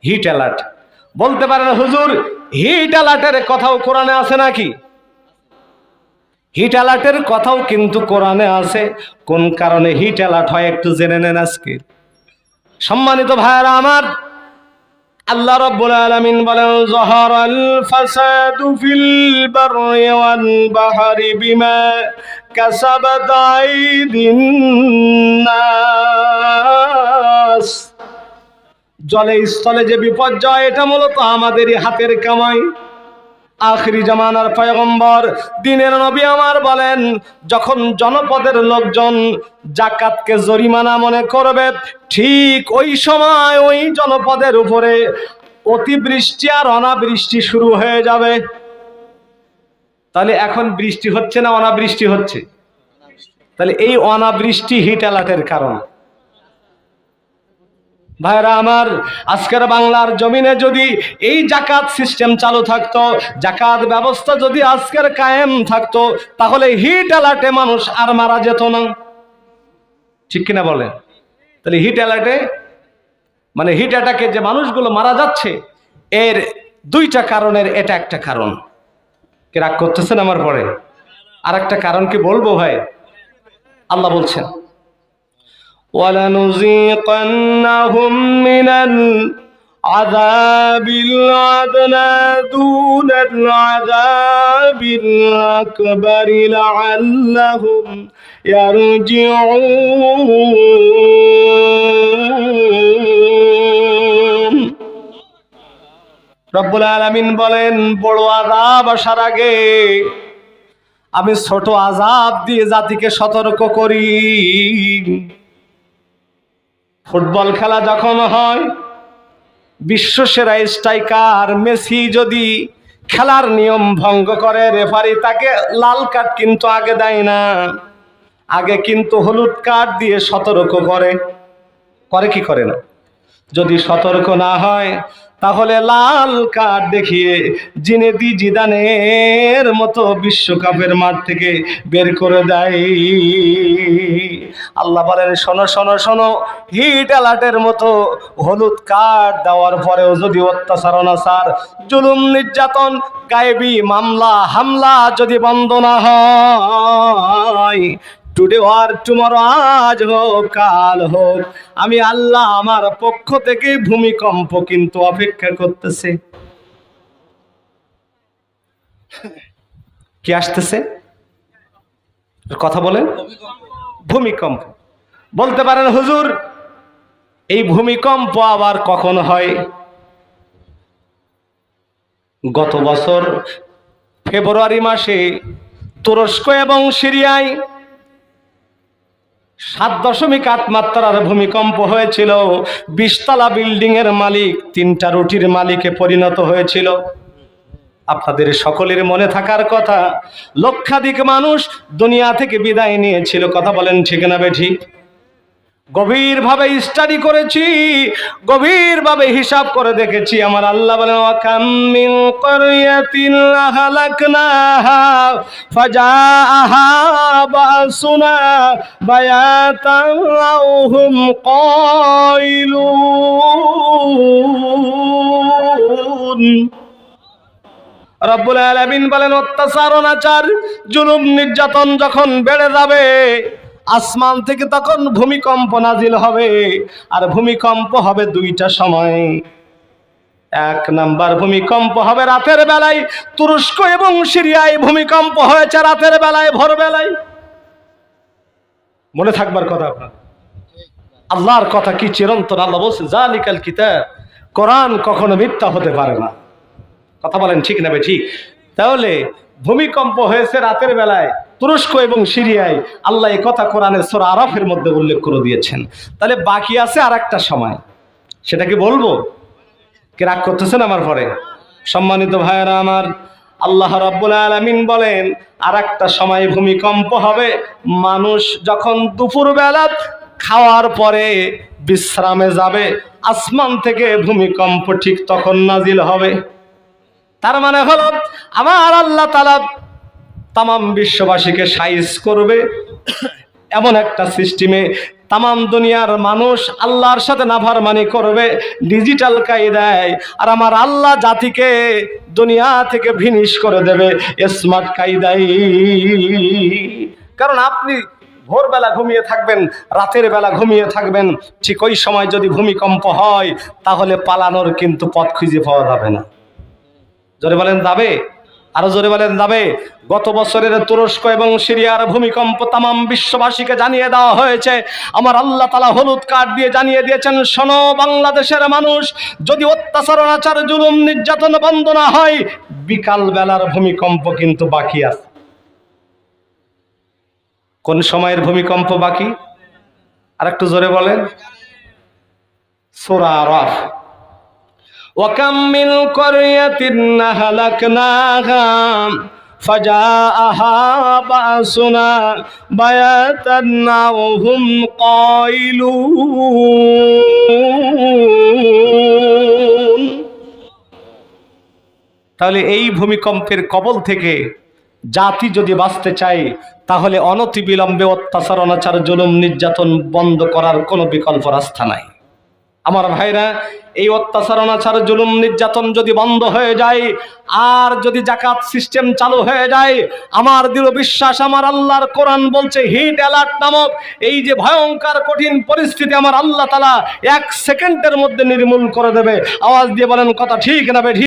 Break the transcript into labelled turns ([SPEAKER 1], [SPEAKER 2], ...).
[SPEAKER 1] Hit alert. বলতে পারেন হুজুর হিট অ্যালার্টের কথাও কোরআনে আছে নাকি? হিট অ্যালার্টের কথাও কিন্তু কোরআনে আছে। কোন কারণে হিট অ্যালার্ট হয় একটু জেনে নেন আজকে। সম্মানিত ভাইরা আমার, আল্লাহ রাব্বুল আলামিন বলেন যাহারাল ফাসাদু ফিল বাররি ওয়াল বাহরি বিমা কাসাবাত আইদিন নাস। জলে স্থলে যে বিপর্যয়, এটা মূলত আমাদেরই হাতের কামাই। আখিরি জামানার পয়গম্বর দ্বীনের নবী আমার বলেন, যখন জনপদের লোকজন যাকাতকে জরিমানা মনে করবে, ঠিক ওই সময় ওই জনপদের উপরে অতিবৃষ্টি আর অনাবৃষ্টি শুরু হয়ে যাবে। তাহলে এখন বৃষ্টি হচ্ছে না অনাবৃষ্টি হচ্ছে? তাহলে এই অনাবৃষ্টি হিট অ্যালার্টের কারণ। ভাইরা আমার, আজকের বাংলার জমিনে যদি এই জাকাত সিস্টেম চালু থাকতো, জাকাত ব্যবস্থা যদি আজকের কায়েম থাকতো, তাহলে হিট অ্যালার্টে মানুষ আর মারা যেত না। ঠিক কিনা বলেন? তাহলে হিট অ্যালার্টে মানে হিট অ্যাটাকে যে মানুষগুলো মারা যাচ্ছে, এর দুইটা কারণের এটা একটা কারণ। কে রাগ করতেছেন আমার পরে? আর একটা কারণ কি বলবো ভাই? আল্লাহ বলছেন وَلَنُذِيقَنَّهُم مِّنَ الْعَذَابِ الْأَدْنَىٰ دُونَ الْعَذَابِ الْأَكْبَرِ لَعَلَّهُمْ يَرْجِعُونَ। রব্বুল আলামিন বলেন, বড় আযাব আসার আগে আমি ছোট আযাব দিয়ে জাতিকে সতর্ক করি। ফুটবল খেলা যখন হয়, বিশ্বসেরা স্ট্রাইকার মেসি যদি খেলার নিয়ম ভঙ্গ করে, রেফারি তাকে লাল কার্ড কিন্তু আগে দেয় না, আগে কিন্তু হলুদ কার্ড দিয়ে সতর্ক করে। করে কি করে না? যদি সতর্ক না হয় তাহলে লাল কার্ড দেখিয়ে জিনেদি জিদানের মতো বিশ্বকাপের মাঠ থেকে বের করে দেয়। আল্লাহ বলেন, শোনো শোনো শোনো, হিট অ্যালার্টের মতো হলুদ কার্ড দেওয়ার পরেও যদি অত্যাচার অনাচার, জুলুম নির্যাতন, গায়েবী মামলা হামলা যদি বন্ধ না হয়, টুডে আর টুমরো, আজ হোক কাল হোক, আমি আল্লাহ আমার পক্ষ থেকে ভূমিকম্প কিন্তু অপেক্ষা করতেছে। কি আসতেছে? কথা বলেন। ভূমিকম্প। বলতে পারেন হুজুর এই ভূমিকম্প আবার কখন হয়? গত বছর ফেব্রুয়ারি মাসে তুরস্ক এবং সিরিয়ায় 7.8 মাত্রার ভূমিকম্প হয়েছিল। 20 তলা বিল্ডিং এর মালিক 3টা রুটির মালিকে পরিণত হয়েছিল। আপনাদের সকলের মনে থাকার কথা, লক্ষাধিক মানুষ দুনিয়া থেকে বিদায় নিয়েছিল। কথা বলেন ঠিক না বেঠিক? গভীরভাবে স্টাডি করেছি, গভীরভাবে হিসাব করে দেখেছি। আমার আল্লাহ বলেন, ওয়াকাম মিন ক্বরিয়াতিন আহলাকনাহা ফাজাআহা বাসুনা বায়াতান আও হুম কাইলুন। রব্বুল আলামিন বলেন, অত্যাচার অনাচার জুলুম নির্যাতন যখন বেড়ে যাবে, আসমান থেকে তখন ভূমিকম্প নাজিল হবে। আর ভূমিকম্প হবে দুইটা সময়। এক নাম্বার ভূমিকম্প হবে রাতের বেলায়। তুরস্ক এবং সিরিয়ায় ভূমিকম্প হয়েছে রাতের বেলায়, ভোরবেলায়। মনে থাকবার কথা আপনার। আল্লাহর কথা কি চিরন্তন। আল্লাহ বলছেন, জালিকাল কিতাব, কোরআন কখনো মিথ্যা হতে পারে না। কথা বলেন ঠিক না ঠিক? তাহলে ভূমিকম্প হয়েছে রাতের বেলায় তুরস্ক এবং সিরিয়ায়, আল্লাহ এই কথা কোরআনের সূরা আরাফের মধ্যে উল্লেখ করে দিয়েছেন। তাহলে বাকি আছে আর একটা সময়, সেটা কি বলবো? কে রাগ করতেছেন আমার পরে? সম্মানিত ভাইয়েরা আমার, আল্লাহ রাব্বুল আলামিন বলেন আর একটা সময় ভূমিকম্প হবে। মানুষ যখন দুপুরবেলা খাওয়ার পরে বিশ্রামে যাবে, আসমান থেকে ভূমিকম্প ঠিক তখন নাজিল হবে। তার মানে হলো আমার আল্লাহ তাআলা তামাম বিশ্ববাসীকে সাইজ করবে এমন একটা সিস্টেমে, তামাম দুনিয়ার মানুষ আল্লাহর সাথে নাফরমানি করবে ডিজিটাল কায়দায়, আর আমার আল্লাহ জাতিকে দুনিয়া থেকে ভিনিশ করে দেবে স্মার্ট কায়দায়। কারণ আপনি ভোরবেলা ঘুমিয়ে থাকবেন, রাতের বেলা ঘুমিয়ে থাকবেন, ঠিক ওই সময় যদি ভূমিকম্প হয় তাহলে পালানোর কিন্তু পথ খুঁজে পাওয়া যাবে না। জোরে বলেন যাবে? আরো জোরে বলেন যাবে? গত বছরের তুরস্ক এবং সিরিয়ার ভূমিকম্প তামাম বিশ্ববাসীকে জানিয়ে দেওয়া হয়েছে। আমার আল্লাহ তাআলা হলুদ কার্ড দিয়ে জানিয়ে দিয়েছেন, শোনো বাংলাদেশের মানুষ, যদি অত্যাচার অনাচার জুলুম নির্যাতন বন্ধ না হয়, বিকাল বেলার ভূমিকম্প কিন্তু বাকি আছে। কোন সময়ের ভূমিকম্প বাকি? আর একটু জোরে বলেন। সূরা আরাফ, ওয়াকাম মিন ক্বরয়াতিন আহলাকনাহা ফাজাআহা বাসুনা বায়াতান আও হুম কাইলুন। তাহলে এই ভূমিকম্পের কবল থেকে জাতি যদি বাঁচতে চায় তাহলে অনতিবিলম্বে অত্যাচার অনাচার জুলুম নির্যাতন বন্ধ করার কোনো বিকল্প রাস্তা নাই। আমার ভাইরা, এই অত্যাচার অনাচার জুলুম নির্যাতন যদি বন্ধ হয়ে যায় আর যদি যাকাত সিস্টেম চালু হয়ে যায়, আমার দৃঢ় বিশ্বাস আমার আল্লাহর কোরআন বলছে হিট অ্যালার্ট নামক এই যে ভয়ঙ্কর কঠিন পরিস্থিতি আমার আল্লাহ তাআলা 1 সেকেন্ডের মধ্যে নির্মূল করে দেবে। আওয়াজ দিয়ে বলেন কথা ঠিক না বেঠিক?